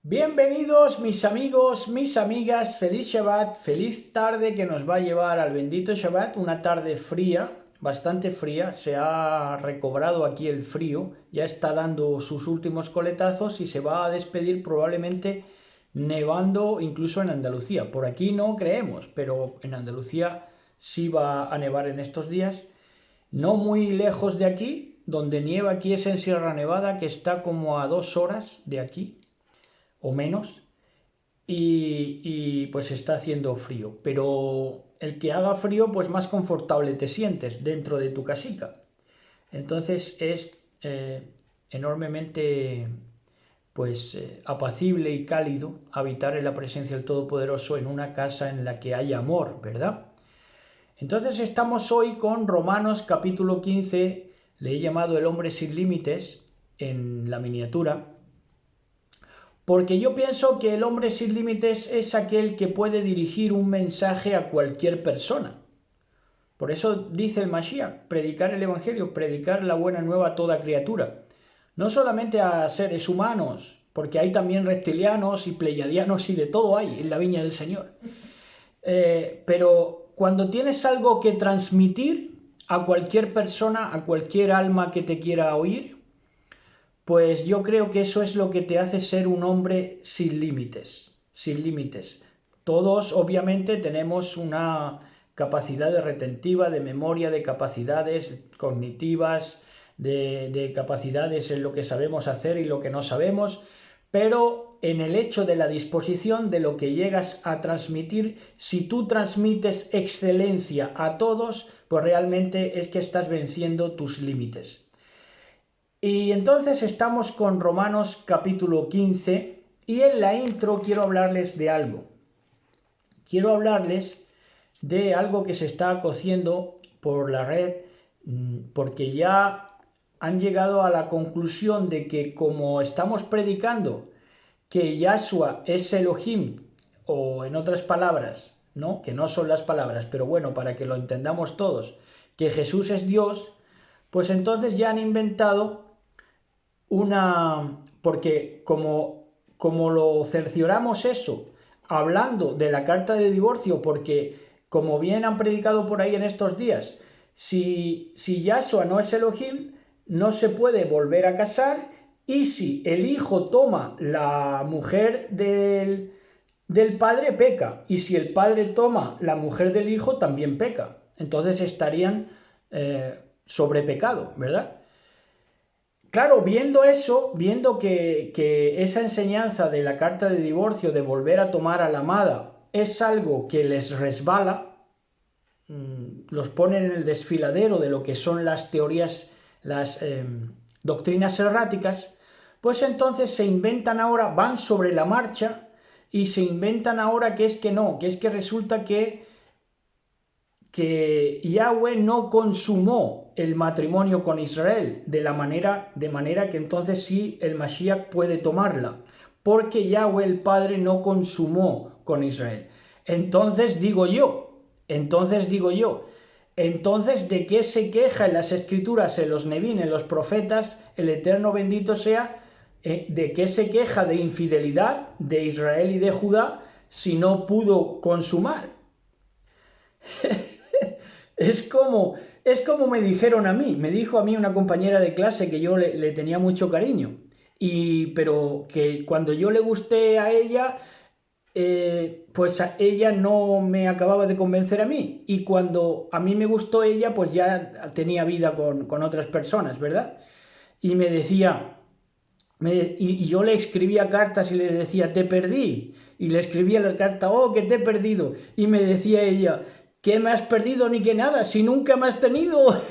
Bienvenidos mis amigos, mis amigas, feliz Shabbat, feliz tarde que nos va a llevar al bendito Shabbat, una tarde fría, bastante fría, se ha recobrado aquí el frío, ya está dando sus últimos coletazos y se va a despedir probablemente nevando incluso en Andalucía. Por aquí no creemos, pero en Andalucía sí va a nevar en estos días, no muy lejos de aquí, donde nieva aquí es en Sierra Nevada, que está como a 2 horas de aquí o menos, y pues está haciendo frío, pero el que haga frío pues más confortable te sientes dentro de tu casica. Entonces es enormemente apacible y cálido habitar en la presencia del Todopoderoso en una casa en la que hay amor, ¿verdad? Entonces estamos hoy con Romanos capítulo 15, le he llamado el hombre sin límites en la miniatura, porque yo pienso que el hombre sin límites es aquel que puede dirigir un mensaje a cualquier persona. Por eso dice el Mashiach, predicar el Evangelio, predicar la buena nueva a toda criatura. No solamente a seres humanos, porque hay también reptilianos y pleiadianos y de todo hay en la viña del Señor. Pero cuando tienes algo que transmitir a cualquier persona, a cualquier alma que te quiera oír, pues yo creo que eso es lo que te hace ser un hombre sin límites, sin límites. Todos obviamente tenemos una capacidad de retentiva, de memoria, de capacidades cognitivas, de capacidades en lo que sabemos hacer y lo que no sabemos, pero en el hecho de la disposición de lo que llegas a transmitir, si tú transmites excelencia a todos, pues realmente es que estás venciendo tus límites. Y entonces estamos con Romanos capítulo 15 y en la intro quiero hablarles de algo. Quiero hablarles de algo que se está cociendo por la red porque ya han llegado a la conclusión de que como estamos predicando que Yahshua es Elohim, o en otras palabras, ¿no? Que no son las palabras, pero bueno, para que lo entendamos todos, que Jesús es Dios, pues entonces ya han inventado porque como lo cercioramos eso, hablando de la carta de divorcio, porque como bien han predicado por ahí en estos días, si Yahshua no es Elohim, no se puede volver a casar, y si el hijo toma la mujer del padre, peca, y si el padre toma la mujer del hijo, también peca. Entonces estarían sobre pecado, ¿verdad? Claro, viendo eso, viendo que esa enseñanza de la carta de divorcio, de volver a tomar a la amada, es algo que les resbala, los ponen en el desfiladero de lo que son las teorías, las doctrinas erráticas, pues entonces se inventan ahora, van sobre la marcha y se inventan ahora que es que no, que es que resulta que Yahweh no consumó el matrimonio con Israel de manera que entonces sí el Mashiach puede tomarla, porque Yahweh el Padre no consumó con Israel. Entonces digo yo, entonces ¿de qué se queja en las Escrituras, en los Nevín, en los profetas, el Eterno bendito sea? ¿De qué se queja de infidelidad de Israel y de Judá si no pudo consumar? Es como me dijeron a mí, me dijo a mí una compañera de clase que yo le tenía mucho cariño, pero que cuando yo le gusté a ella, pues a ella no me acababa de convencer a mí, y cuando a mí me gustó ella, pues ya tenía vida con otras personas, ¿verdad? Y me decía, y yo le escribía cartas y le decía, te perdí. Y le escribía las cartas, oh, que te he perdido. Y me decía ella, ¿qué me has perdido ni que nada? Si nunca me has tenido.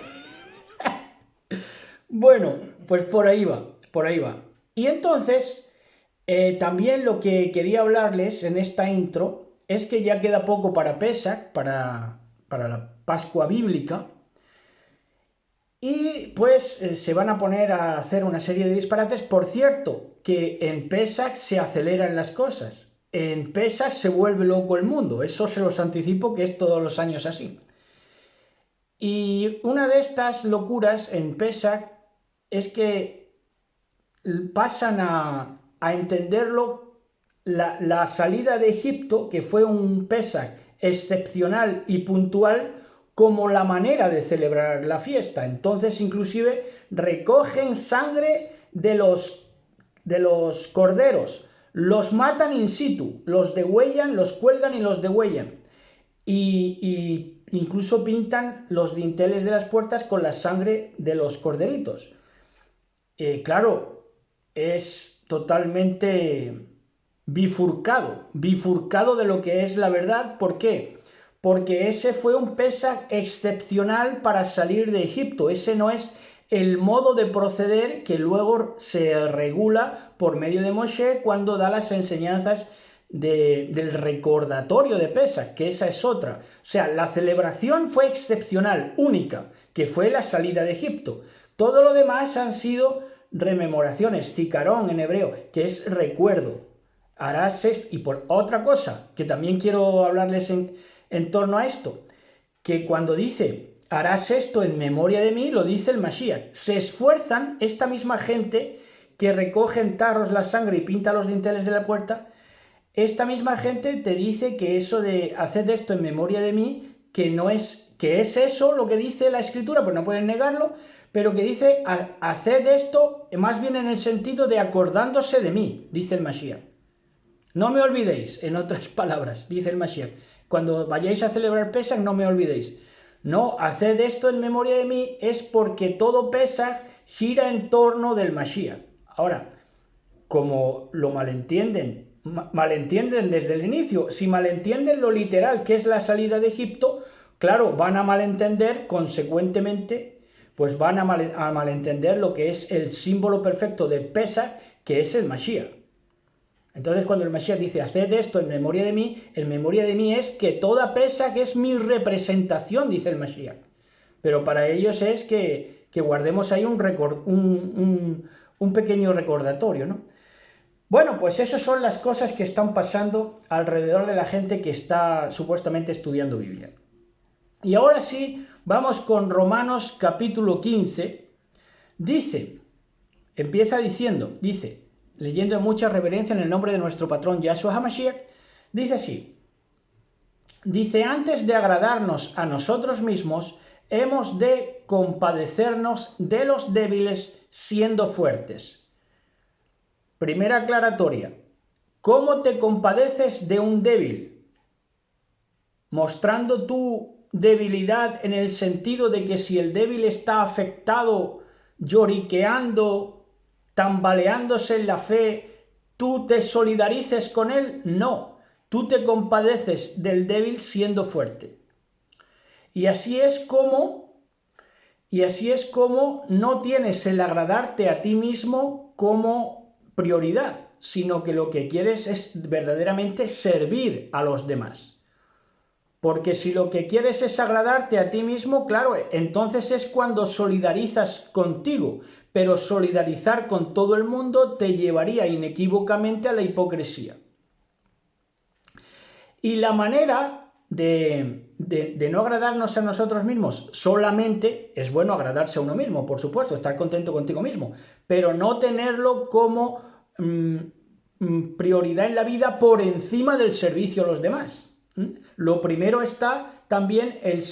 Bueno, pues por ahí va, por ahí va. Y entonces, también lo que quería hablarles en esta intro es que ya queda poco para Pesach, para la Pascua bíblica. Y pues se van a poner a hacer una serie de disparates. Por cierto, que en Pesach se aceleran las cosas. En Pesach se vuelve loco el mundo. Eso se los anticipo que es todos los años así. Y una de estas locuras en Pesach es que pasan a entenderlo la salida de Egipto, que fue un Pesaj excepcional y puntual, como la manera de celebrar la fiesta. Entonces, inclusive, recogen sangre de los corderos, los matan in situ, los degüellan, los cuelgan y los degüellan. Y incluso pintan los dinteles de las puertas con la sangre de los corderitos. Claro, es totalmente bifurcado de lo que es la verdad. ¿Por qué? Porque ese fue un Pesaj excepcional para salir de Egipto. Ese no es el modo de proceder que luego se regula por medio de Moshe cuando da las enseñanzas del recordatorio de Pesaj, que esa es otra. O sea, la celebración fue excepcional, única, que fue la salida de Egipto. Todo lo demás han sido rememoraciones, zicarón en hebreo, que es recuerdo. Harás esto. Y por otra cosa, que también quiero hablarles en torno a esto, que cuando dice harás esto en memoria de mí, lo dice el Mashiach. Se esfuerzan esta misma gente que recoge en tarros la sangre y pinta los dinteles de la puerta. Esta misma gente te dice que eso de hacer esto en memoria de mí, que es eso lo que dice la Escritura, pues no pueden negarlo, pero que dice haced esto más bien en el sentido de acordándose de mí, dice el Mashiach. No me olvidéis, en otras palabras, dice el Mashiach. Cuando vayáis a celebrar Pesaj, no me olvidéis. No, haced esto en memoria de mí es porque todo Pesaj gira en torno del Mashiach. Ahora, como lo malentienden desde el inicio, si malentienden lo literal, que es la salida de Egipto, claro, van a malentender, consecuentemente, pues van a malentender lo que es el símbolo perfecto de Pesaj, que es el Mashiach. Entonces, cuando el Mashiach dice, haced esto en memoria de mí, en memoria de mí es que toda Pesaj es mi representación, dice el Mashiach. Pero para ellos es que guardemos ahí un pequeño recordatorio, ¿no? Bueno, pues esas son las cosas que están pasando alrededor de la gente que está supuestamente estudiando Biblia. Y ahora sí, vamos con Romanos capítulo 15. Empieza diciendo, leyendo en mucha reverencia en el nombre de nuestro patrón Yahshua HaMashiach, dice así, antes de agradarnos a nosotros mismos, hemos de compadecernos de los débiles siendo fuertes. Primera aclaratoria, ¿cómo te compadeces de un débil? Mostrando tu debilidad en el sentido de que si el débil está afectado, lloriqueando, tambaleándose en la fe, ¿tú te solidarices con él? No, tú te compadeces del débil siendo fuerte. Y así es como no tienes el agradarte a ti mismo como prioridad, sino que lo que quieres es verdaderamente servir a los demás. Porque si lo que quieres es agradarte a ti mismo, claro, entonces es cuando solidarizas contigo, pero solidarizar con todo el mundo te llevaría inequívocamente a la hipocresía. Y la manera de no agradarnos a nosotros mismos, solamente es bueno agradarse a uno mismo, por supuesto, estar contento contigo mismo, pero no tenerlo como prioridad en la vida por encima del servicio a los demás. Lo primero está también el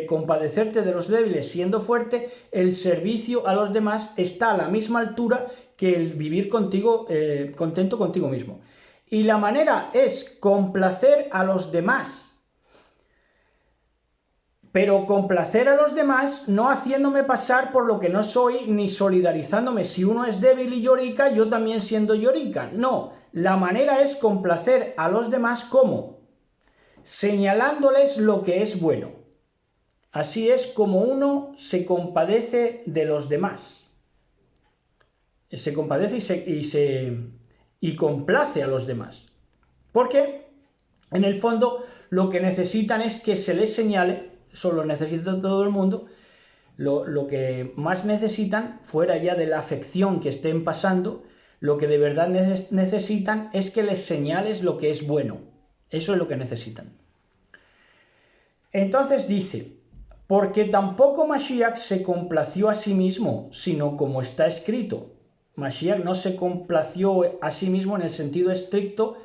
compadecerte de los débiles siendo fuerte, el servicio a los demás está a la misma altura que el vivir contento contigo mismo. Y la manera es complacer a los demás, pero complacer a los demás no haciéndome pasar por lo que no soy ni solidarizándome. Si uno es débil y llorica, yo también siendo llorica. No, la manera es complacer a los demás ¿cómo? Señalándoles lo que es bueno. Así es como uno se compadece de los demás. Se compadece y complace a los demás. Porque, en el fondo, lo que necesitan es que se les señale, eso lo necesita todo el mundo, lo que más necesitan, fuera ya de la afección que estén pasando, lo que de verdad necesitan es que les señales lo que es bueno. Eso es lo que necesitan. Entonces dice, porque tampoco Mashiach se complació a sí mismo, sino como está escrito. Mashiach no se complació a sí mismo en el sentido estricto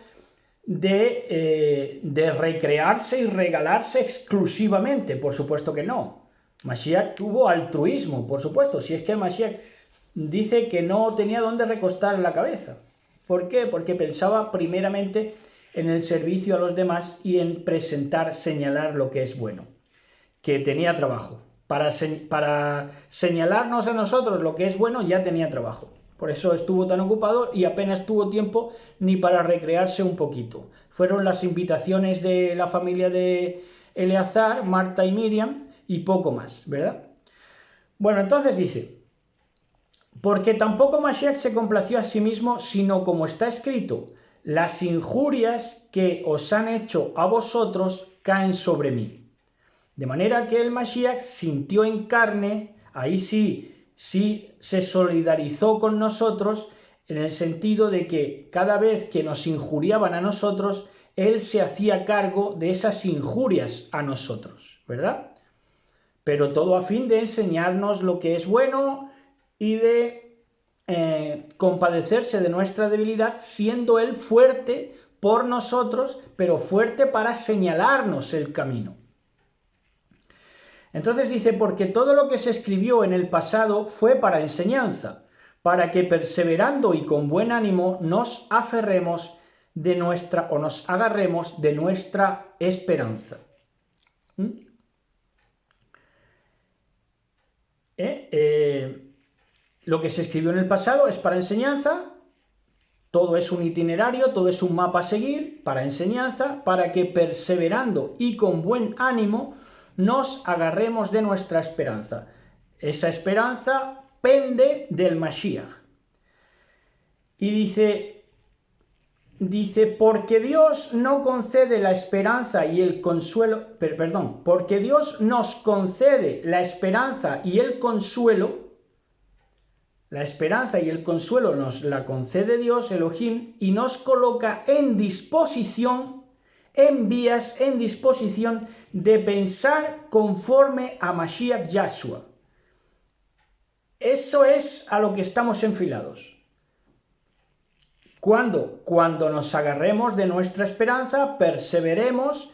de recrearse y regalarse exclusivamente, por supuesto que no. Mashiach tuvo altruismo, por supuesto, si es que el Mashiach dice que no tenía dónde recostar la cabeza. ¿Por qué? Porque pensaba primeramente en el servicio a los demás y en presentar, señalar lo que es bueno, que tenía trabajo. Para señalarnos a nosotros lo que es bueno ya tenía trabajo. Por eso estuvo tan ocupado y apenas tuvo tiempo ni para recrearse un poquito. Fueron las invitaciones de la familia de Eleazar, Marta y Miriam, y poco más, ¿verdad? Bueno, entonces dice, porque tampoco Mashiach se complació a sí mismo, sino como está escrito, las injurias que os han hecho a vosotros caen sobre mí. De manera que el Mashiach sintió en carne, ahí sí se solidarizó con nosotros, en el sentido de que cada vez que nos injuriaban a nosotros, él se hacía cargo de esas injurias a nosotros, ¿verdad? Pero todo a fin de enseñarnos lo que es bueno y de compadecerse de nuestra debilidad, siendo él fuerte por nosotros, pero fuerte para señalarnos el camino. Entonces dice, porque todo lo que se escribió en el pasado fue para enseñanza, para que perseverando y con buen ánimo nos aferremos de nuestra, o nos agarremos de nuestra esperanza. Lo que se escribió en el pasado es para enseñanza, todo es un itinerario, todo es un mapa a seguir para enseñanza, para que perseverando y con buen ánimo nos agarremos de nuestra esperanza. Esa esperanza pende del Mashiach. Y dice, porque Dios no concede la esperanza y el consuelo, porque Dios nos concede la esperanza y el consuelo. La esperanza y el consuelo nos la concede Dios, Elohim, y nos coloca en disposición, en vías, en disposición de pensar conforme a Mashiach Yahshua. Eso es a lo que estamos enfilados. Cuando nos agarremos de nuestra esperanza, perseveremos,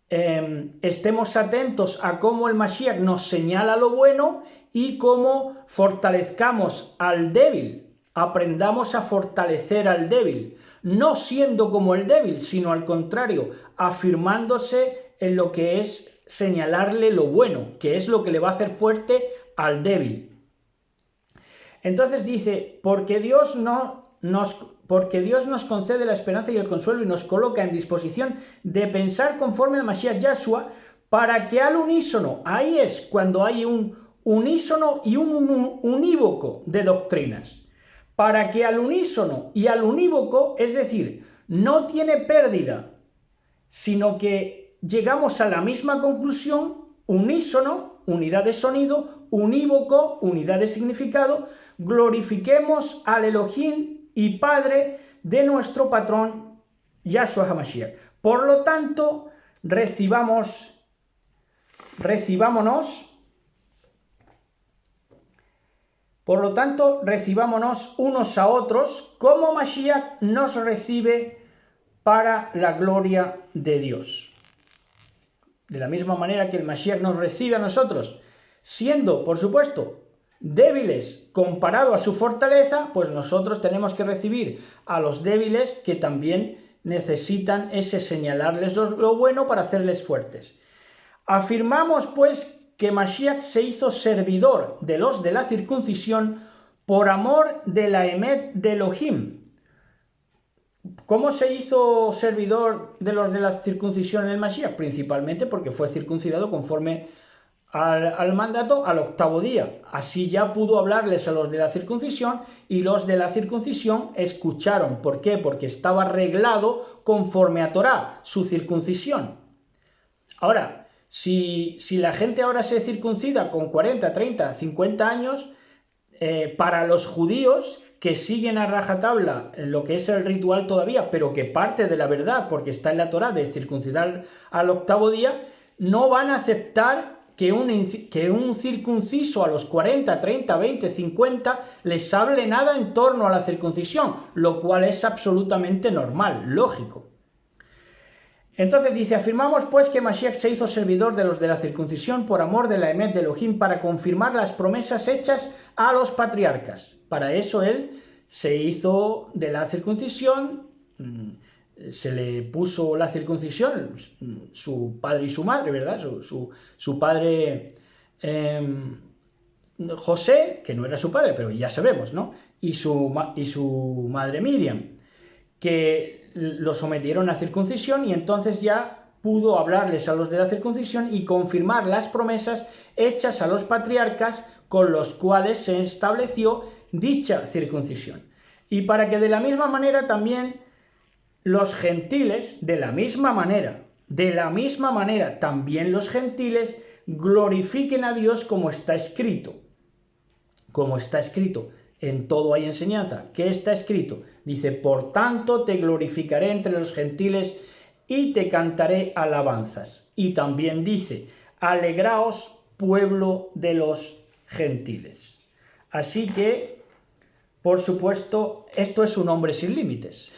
estemos atentos a cómo el Mashiach nos señala lo bueno y cómo fortalezcamos al débil, aprendamos a fortalecer al débil, no siendo como el débil, sino al contrario, afirmándose en lo que es señalarle lo bueno, que es lo que le va a hacer fuerte al débil. Entonces dice, porque Dios nos concede la esperanza y el consuelo y nos coloca en disposición de pensar conforme al Mashiach Yahshua, para que al unísono, ahí es cuando hay un unísono y un unívoco de doctrinas, para que al unísono y al unívoco, es decir, no tiene pérdida, sino que llegamos a la misma conclusión, unísono, unidad de sonido, unívoco, unidad de significado, glorifiquemos al Elohim y Padre de nuestro patrón Yahshua HaMashiach. Por lo tanto, recibámonos unos a otros como Mashiach nos recibe para la gloria de Dios. De la misma manera que el Mashiach nos recibe a nosotros, siendo, por supuesto, débiles comparado a su fortaleza, pues nosotros tenemos que recibir a los débiles que también necesitan ese señalarles lo bueno para hacerles fuertes. Afirmamos, pues, que Mashiach se hizo servidor de los de la circuncisión por amor de la Emet de Elohim. ¿Cómo se hizo servidor de los de la circuncisión en el Mashiach? Principalmente porque fue circuncidado conforme al mandato al octavo día. Así ya pudo hablarles a los de la circuncisión y los de la circuncisión escucharon. ¿Por qué? Porque estaba arreglado conforme a Torá, su circuncisión. Ahora, si la gente ahora se circuncida con 40, 30, 50 años, para los judíos que siguen a rajatabla lo que es el ritual todavía, pero que parte de la verdad, porque está en la Torá de circuncidar al octavo día, no van a aceptar que un circunciso a los 40, 30, 20, 50 les hable nada en torno a la circuncisión, lo cual es absolutamente normal, lógico. Entonces dice, afirmamos pues que Mashiach se hizo servidor de los de la circuncisión por amor de la Emet de Elohim para confirmar las promesas hechas a los patriarcas. Para eso él se hizo de la circuncisión, se le puso la circuncisión, su padre y su madre, ¿verdad? Su padre José, que no era su padre, pero ya sabemos, ¿no? Y su madre Miriam, que lo sometieron a circuncisión y entonces ya pudo hablarles a los de la circuncisión y confirmar las promesas hechas a los patriarcas con los cuales se estableció dicha circuncisión. Y para que de la misma manera también los gentiles, de la misma manera, también los gentiles glorifiquen a Dios como está escrito. Como está escrito. En todo hay enseñanza. ¿Qué está escrito? Dice, por tanto te glorificaré entre los gentiles y te cantaré alabanzas. Y también dice, alegraos pueblo de los gentiles. Así que, por supuesto, esto es un hombre sin límites.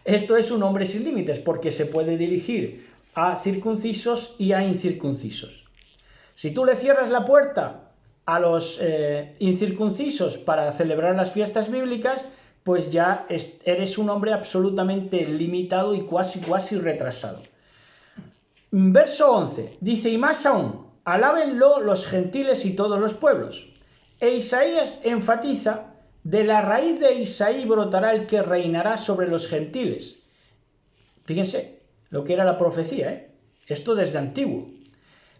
Esto es un hombre sin límites porque se puede dirigir a circuncisos y a incircuncisos. Si tú le cierras la puerta a los incircuncisos para celebrar las fiestas bíblicas, pues ya eres un hombre absolutamente limitado y cuasi retrasado. Verso 11, dice, y más aún, alábenlo los gentiles y todos los pueblos. E Isaías enfatiza, de la raíz de Isaí brotará el que reinará sobre los gentiles. Fíjense lo que era la profecía, ¿eh? Esto desde antiguo.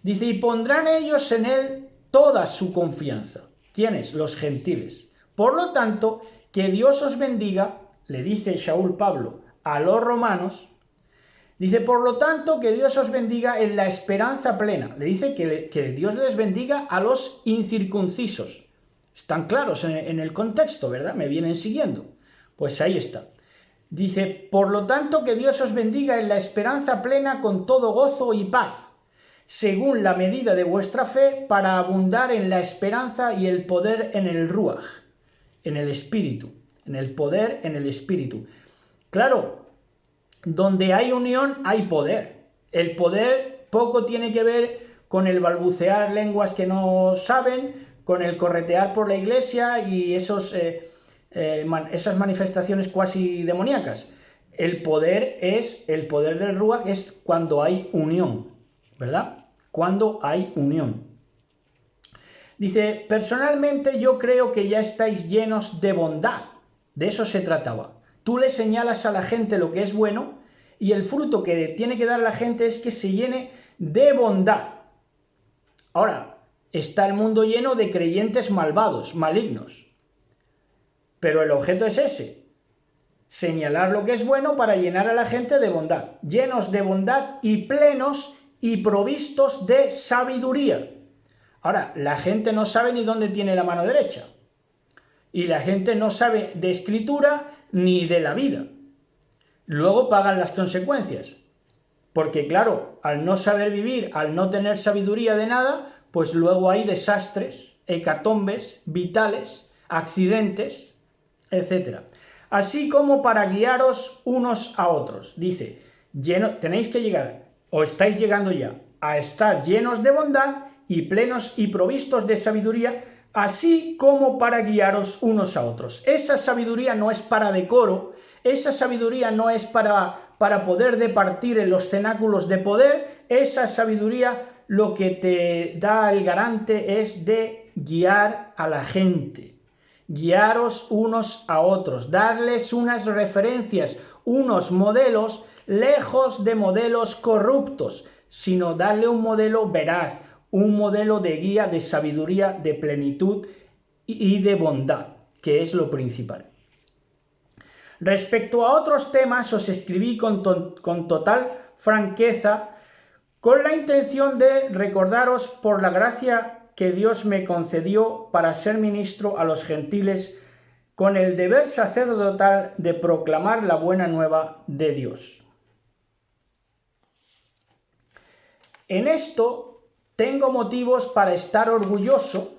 Dice, y pondrán ellos en él toda su confianza. ¿Quiénes? Los gentiles. Por lo tanto, que Dios os bendiga, le dice Shaul Pablo a los romanos, dice, por lo tanto, que Dios os bendiga en la esperanza plena. Le dice que Dios les bendiga a los incircuncisos. Están claros en el contexto, ¿verdad? Me vienen siguiendo. Pues ahí está. Dice, por lo tanto, que Dios os bendiga en la esperanza plena con todo gozo y paz, según la medida de vuestra fe, para abundar en la esperanza y el poder en el Ruach, en el Espíritu, en el poder en el Espíritu. Claro, donde hay unión hay poder. El poder poco tiene que ver con el balbucear lenguas que no saben, con el corretear por la iglesia y esas manifestaciones cuasi demoníacas. El poder del Ruach es cuando hay unión, ¿verdad? Cuando hay unión. Dice, personalmente yo creo que ya estáis llenos de bondad. De eso se trataba. Tú le señalas a la gente lo que es bueno y el fruto que tiene que dar la gente es que se llene de bondad. Ahora, está el mundo lleno de creyentes malvados, malignos. Pero el objeto es ese. Señalar lo que es bueno para llenar a la gente de bondad. Llenos de bondad y plenos y provistos de sabiduría. Ahora, la gente no sabe ni dónde tiene la mano derecha. Y la gente no sabe de escritura ni de la vida. Luego pagan las consecuencias. Porque claro, al no saber vivir, al no tener sabiduría de nada, pues luego hay desastres, hecatombes, vitales, accidentes, etc. Así como para guiaros unos a otros. Dice, tenéis que llegar, o estáis llegando ya, a estar llenos de bondad y plenos y provistos de sabiduría, así como para guiaros unos a otros. Esa sabiduría no es para decoro, esa sabiduría no es para poder departir en los cenáculos de poder, esa sabiduría lo que te da el garante es de guiar a la gente, guiaros unos a otros, darles unas referencias, unos modelos, lejos de modelos corruptos, sino darle un modelo veraz, un modelo de guía, de sabiduría, de plenitud y de bondad, que es lo principal. Respecto a otros temas, os escribí con total franqueza, con la intención de recordaros por la gracia que Dios me concedió para ser ministro a los gentiles, con el deber sacerdotal de proclamar la buena nueva de Dios. En esto tengo motivos para estar orgulloso.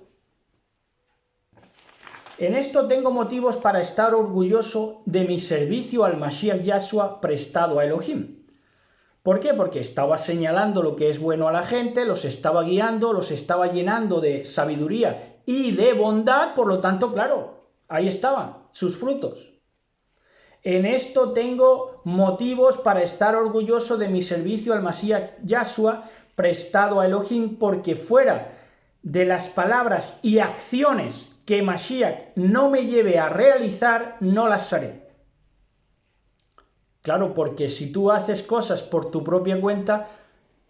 En esto tengo motivos para estar orgulloso de mi servicio al Mashiach Yahshua prestado a Elohim. ¿Por qué? Porque estaba señalando lo que es bueno a la gente, los estaba guiando, los estaba llenando de sabiduría y de bondad, por lo tanto, claro, ahí estaban sus frutos. En esto tengo motivos para estar orgulloso de mi servicio al Mashiach Yahshua prestado a Elohim, porque fuera de las palabras y acciones que Mashiach no me lleve a realizar, no las haré. Claro, porque si tú haces cosas por tu propia cuenta,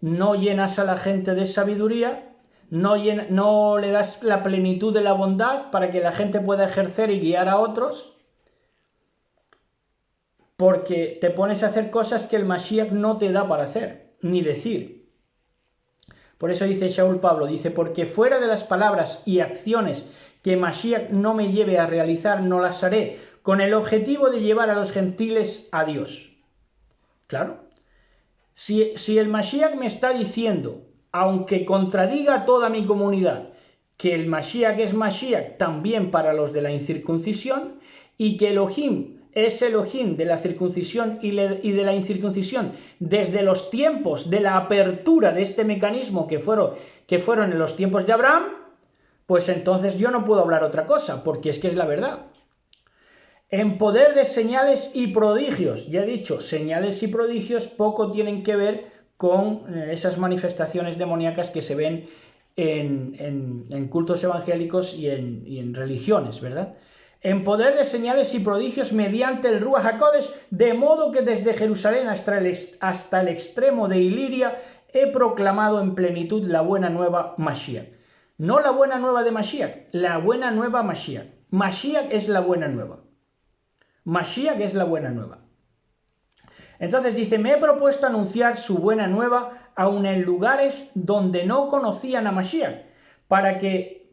no llenas a la gente de sabiduría, no le das la plenitud de la bondad para que la gente pueda ejercer y guiar a otros, porque te pones a hacer cosas que el Mashiach no te da para hacer, ni decir. Por eso dice Shaul Pablo, dice, porque fuera de las palabras y acciones que Mashiach no me lleve a realizar, no las haré, con el objetivo de llevar a los gentiles a Dios. Claro, si el Mashiach me está diciendo, aunque contradiga a toda mi comunidad, que el Mashiach es Mashiach también para los de la incircuncisión, y que Elohim es Elohim de la circuncisión y de la incircuncisión desde los tiempos de la apertura de este mecanismo que fueron en los tiempos de Abraham, pues entonces yo no puedo hablar otra cosa, porque es que es la verdad. En poder de señales y prodigios, ya he dicho, señales y prodigios poco tienen que ver con esas manifestaciones demoníacas que se ven en cultos evangélicos y en religiones, ¿verdad? En poder de señales y prodigios mediante el Ruach HaKodesh, de modo que desde Jerusalén hasta el extremo de Iliria he proclamado en plenitud la buena nueva Mashiach. No la buena nueva de Mashiach, la buena nueva Mashiach. Mashiach es la buena nueva. Mashiach es la buena nueva. Entonces dice, me he propuesto anunciar su buena nueva aun en lugares donde no conocían a Mashiach,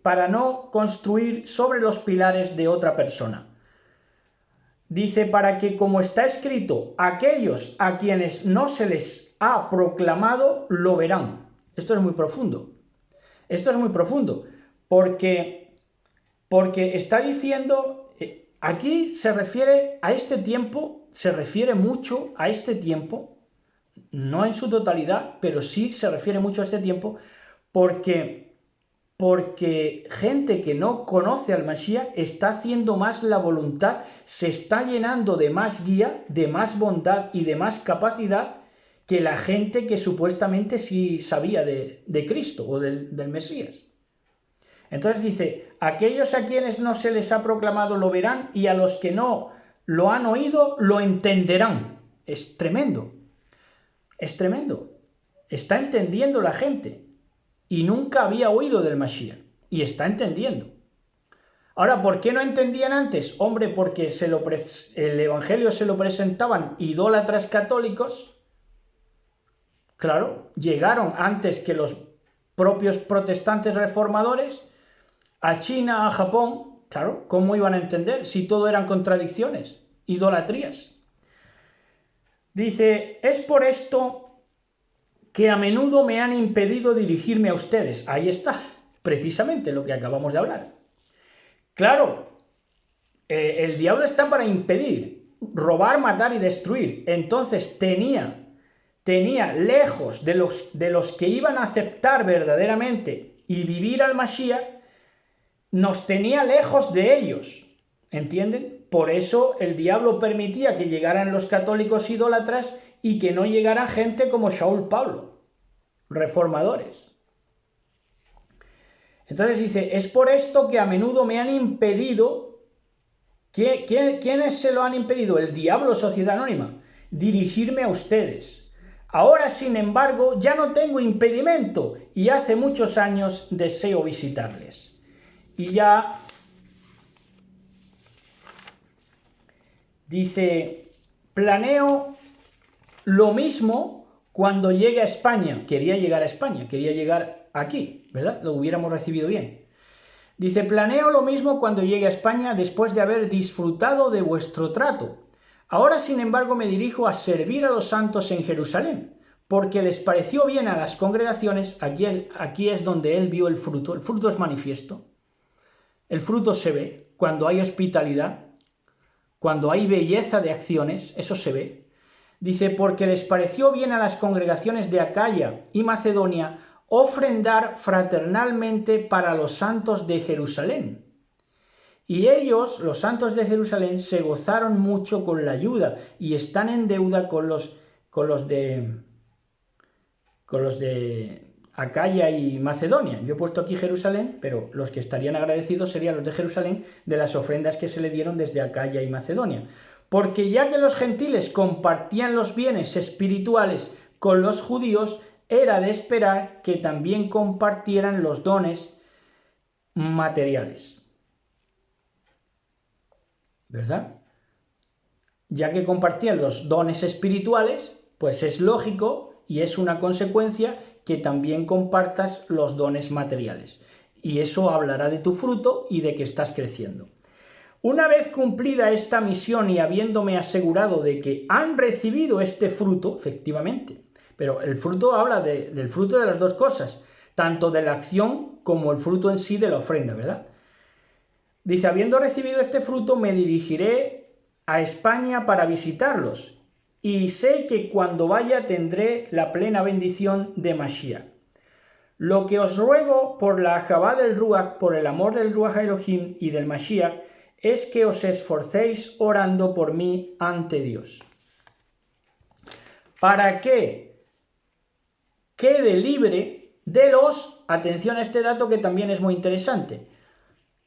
para no construir sobre los pilares de otra persona. Dice, para que, como está escrito, aquellos a quienes no se les ha proclamado lo verán. Esto es muy profundo. Esto es muy profundo, porque está diciendo, aquí se refiere a este tiempo, se refiere mucho a este tiempo, no en su totalidad, pero sí se refiere mucho a este tiempo, porque gente que no conoce al Mashiach está haciendo más la voluntad, se está llenando de más guía, de más bondad y de más capacidad que la gente que supuestamente sí sabía de Cristo o del Mesías. Entonces dice, aquellos a quienes no se les ha proclamado lo verán, y a los que no lo han oído lo entenderán. Es tremendo, es tremendo. Está entendiendo la gente. Y nunca había oído del Mashiach, y está entendiendo. Ahora, ¿por qué no entendían antes? Hombre, porque el Evangelio se lo presentaban idólatras católicos. Claro, llegaron antes que los propios protestantes reformadores a China, a Japón. Claro, ¿cómo iban a entender si todo eran contradicciones, idolatrías? Dice, es por esto que a menudo me han impedido dirigirme a ustedes. Ahí está, precisamente lo que acabamos de hablar. Claro, el diablo está para impedir, robar, matar y destruir. Entonces tenía lejos de los que iban a aceptar verdaderamente y vivir al Mashiach, nos tenía lejos de ellos. ¿Entienden? Por eso el diablo permitía que llegaran los católicos idólatras y que no llegara gente como Shaul Pablo, reformadores. Entonces dice, es por esto que a menudo me han impedido, ¿quiénes se lo han impedido? El diablo, Sociedad Anónima, dirigirme a ustedes. Ahora, sin embargo, ya no tengo impedimento y hace muchos años deseo visitarles. Y ya dice, planeo lo mismo cuando llegue a España. Quería llegar a España, quería llegar aquí, ¿verdad? Lo hubiéramos recibido bien. Dice, planeo lo mismo cuando llegue a España después de haber disfrutado de vuestro trato. Ahora, sin embargo, me dirijo a servir a los santos en Jerusalén, porque les pareció bien a las congregaciones. Aquí es donde él vio el fruto. El fruto es manifiesto. El fruto se ve cuando hay hospitalidad, cuando hay belleza de acciones, eso se ve. Dice, porque les pareció bien a las congregaciones de Acaya y Macedonia ofrendar fraternalmente para los santos de Jerusalén. Y ellos, los santos de Jerusalén, se gozaron mucho con la ayuda y están en deuda con los de Acaya y Macedonia. Yo he puesto aquí Jerusalén, pero los que estarían agradecidos serían los de Jerusalén de las ofrendas que se le dieron desde Acaya y Macedonia. Porque ya que los gentiles compartían los bienes espirituales con los judíos, era de esperar que también compartieran los dones materiales. ¿Verdad? Ya que compartían los dones espirituales, pues es lógico y es una consecuencia que también compartas los dones materiales. Y eso hablará de tu fruto y de que estás creciendo. Una vez cumplida esta misión y habiéndome asegurado de que han recibido este fruto, efectivamente, pero el fruto habla del fruto de las dos cosas, tanto de la acción como el fruto en sí de la ofrenda, ¿verdad? Dice, habiendo recibido este fruto, me dirigiré a España para visitarlos, y sé que cuando vaya tendré la plena bendición de Mashiach. Lo que os ruego por la Ahabá del Ruach, por el amor del Ruach Elohim y del Mashiach, es que os esforcéis orando por mí ante Dios. Para que quede libre de los, atención a este dato que también es muy interesante,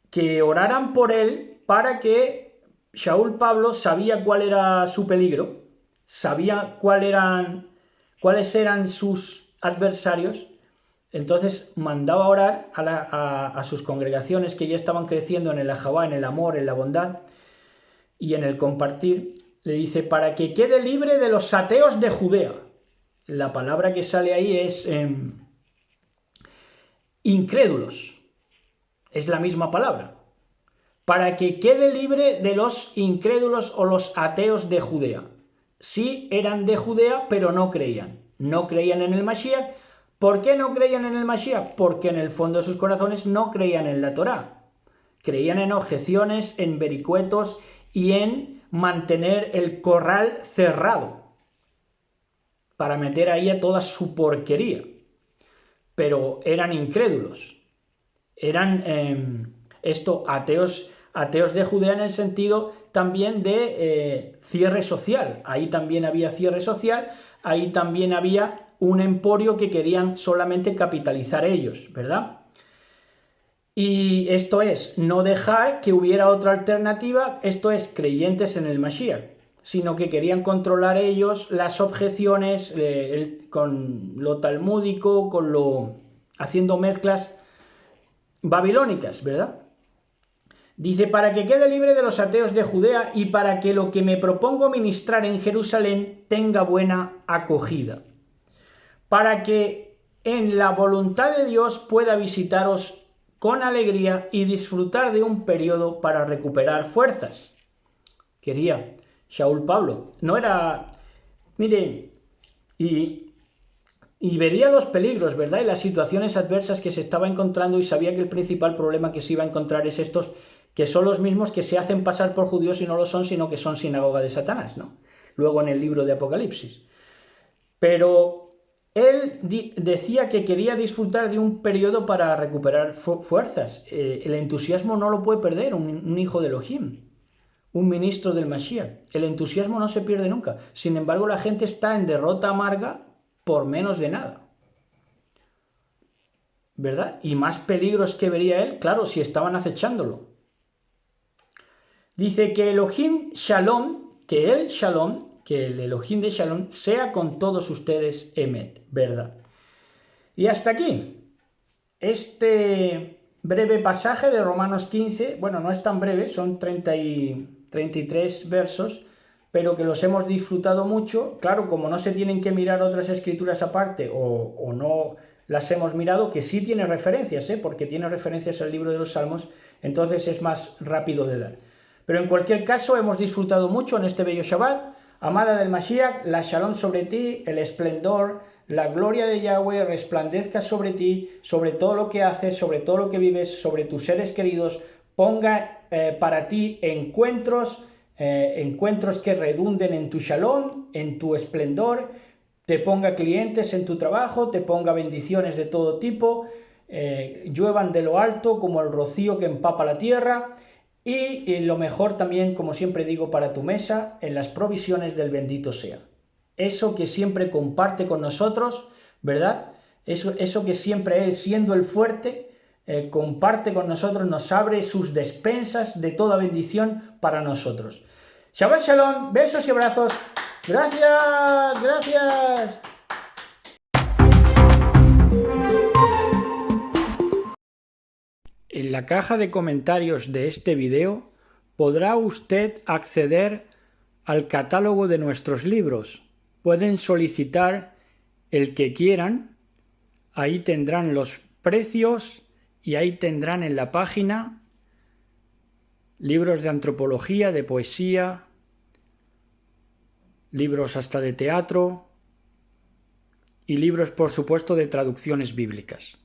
que oraran por él para que Shaul Pablo sabía cuál era su peligro, sabía cuáles eran sus adversarios, entonces mandaba orar a sus congregaciones que ya estaban creciendo en el ahabá, en el amor, en la bondad y en el compartir. Le dice, para que quede libre de los ateos de Judea. La palabra que sale ahí es incrédulos. Es la misma palabra. Para que quede libre de los incrédulos o los ateos de Judea. Sí eran de Judea, pero no creían. No creían en el Mashiach. ¿Por qué no creían en el Mashiach? Porque en el fondo de sus corazones no creían en la Torá. Creían en objeciones, en vericuetos y en mantener el corral cerrado para meter ahí a toda su porquería. Pero eran incrédulos. Eran ateos de Judea en el sentido también de cierre social. Ahí también había cierre social, ahí también había un emporio que querían solamente capitalizar ellos, ¿verdad? Y esto es, no dejar que hubiera otra alternativa, esto es, creyentes en el Mashiach, sino que querían controlar ellos las objeciones con lo talmúdico, haciendo mezclas babilónicas, ¿verdad? Dice, para que quede libre de los ateos de Judea y para que lo que me propongo ministrar en Jerusalén tenga buena acogida. Para que en la voluntad de Dios pueda visitaros con alegría y disfrutar de un periodo para recuperar fuerzas. Quería Shaul Pablo. No era... Miren, y vería los peligros, ¿verdad? Y las situaciones adversas que se estaba encontrando y sabía que el principal problema que se iba a encontrar es estos, que son los mismos que se hacen pasar por judíos y no lo son, sino que son sinagoga de Satanás, ¿no? Luego en el libro de Apocalipsis. Pero él decía que quería disfrutar de un periodo para recuperar fuerzas. El entusiasmo no lo puede perder un hijo de Elohim, un ministro del Mashiach. El entusiasmo no se pierde nunca. Sin embargo, la gente está en derrota amarga por menos de nada. ¿Verdad? Y más peligros que vería él, claro, si estaban acechándolo. Dice que Elohim Shalom, que el Shalom, que el Elohim de Shalom sea con todos ustedes Emet, verdad. Y hasta aquí, este breve pasaje de Romanos 15, bueno, no es tan breve, son 33 versos, pero que los hemos disfrutado mucho. Claro, como no se tienen que mirar otras escrituras aparte o no las hemos mirado, que sí tiene referencias, porque tiene referencias al libro de los Salmos, entonces es más rápido de dar. Pero en cualquier caso, hemos disfrutado mucho en este bello Shabbat. Amada del Mashiach, la Shalom sobre ti, el esplendor, la gloria de Yahweh resplandezca sobre ti, sobre todo lo que haces, sobre todo lo que vives, sobre tus seres queridos, ponga para ti encuentros encuentros que redunden en tu shalom, en tu esplendor, te ponga clientes en tu trabajo, te ponga bendiciones de todo tipo, lluevan de lo alto como el rocío que empapa la tierra, y lo mejor también, como siempre digo, para tu mesa, en las provisiones del bendito sea. Eso que siempre comparte con nosotros, ¿verdad? Eso que siempre Él, siendo el fuerte, comparte con nosotros, nos abre sus despensas de toda bendición para nosotros. Shabbat Shalom, besos y abrazos. Gracias, gracias. En la caja de comentarios de este video podrá usted acceder al catálogo de nuestros libros. Pueden solicitar el que quieran, ahí tendrán los precios y ahí tendrán en la página libros de antropología, de poesía, libros hasta de teatro y libros, por supuesto, de traducciones bíblicas.